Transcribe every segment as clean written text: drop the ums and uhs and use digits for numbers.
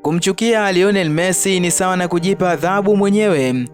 Kumchukia Lionel Messi ni sawa na kujipa adhabu mwenyewe.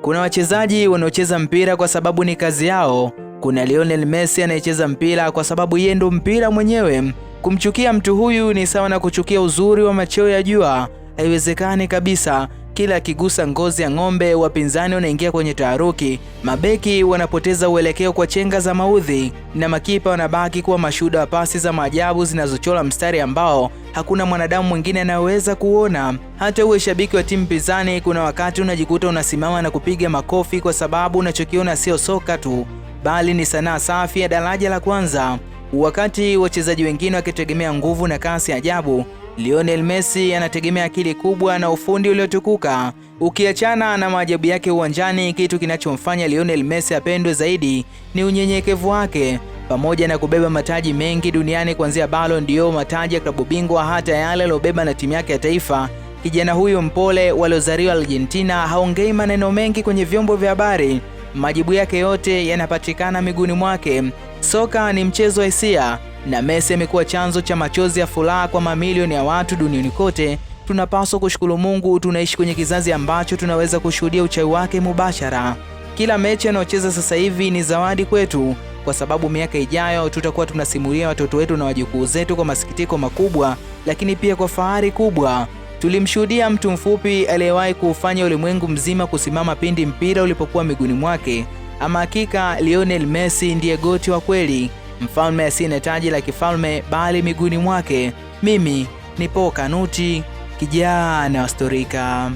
Kuna wachezaji wanaocheza mpira kwa sababu ni kazi yao. Kuna Lionel Messi anayecheza mpira kwa sababu yeye ndo mpira mwenyewe. Kumchukia mtu huyu ni sawa na kuchukia uzuri wa machweo ya jua. Haiwezekani kabisa. Kila akigusa ngozi ya ng'ombe, wapinzani wanaingia kwenye taharuki, mabeki wanapoteza uelekeo kwa chenga za maudhi, na makipa wanabaki kuwa mashuhuda wa pasi za maajabu zinazochora mstari ambao hakuna mwanadamu mwingine anayeweza kuona. Hata uwe shabiki wa timu pinzani, kuna wakati unajikuta unasimama na kupiga makofi kwa sababu unachokiona sio soka tu, bali ni sanaa safi ya daraja la kwanza. Wakati wachezaji wengine wakitegemea nguvu na kasi ajabu, Lionel Messi anategemea akili kubwa na ufundi uliotukuka. Ukiachana na maajabu yake uwanjani, kitu kinachomfanya Lionel Messi apendwe zaidi ni unyenyekevu wake. Pamoja na kubeba mataji mengi duniani kuanzia Ballon d'Or, mataji ya klabu bingwa, hata yale aliyobeba na timu yake ya taifa, kijana huyu mpole waliozaliwa Argentina haongei maneno mengi kwenye vyombo vya habari. Majibu yake yote yanapatikana miguuni mwake. Soka ni mchezo wa hisia, na Messi amekuwa chanzo cha machozi ya furaha kwa mamilioni ya watu duniani kote. Tunapaswa kushukuru Mungu tunaishi kwenye kizazi ambacho tunaweza kushuhudia uchawi wake mubashara. Kila mechi anayocheza sasa hivi ni zawadi kwetu, kwa sababu miaka ijayo tutakuwa tunasimulia watoto wetu na wajukuu zetu kwa masikitiko makubwa, lakini pia kwa fahari kubwa. Tulimshuhudia mtu mfupi aliyewahi kuufanya ulimwengu mzima kusimama pindi mpira ulipokuwa miguuni mwake. Ama hakika Lionel Messi ndiye goti wa kweli, mfalme asiye taji la kifalme bali miguuni mwake. Mimi ni Paul Kanuti, kijana wa Storika.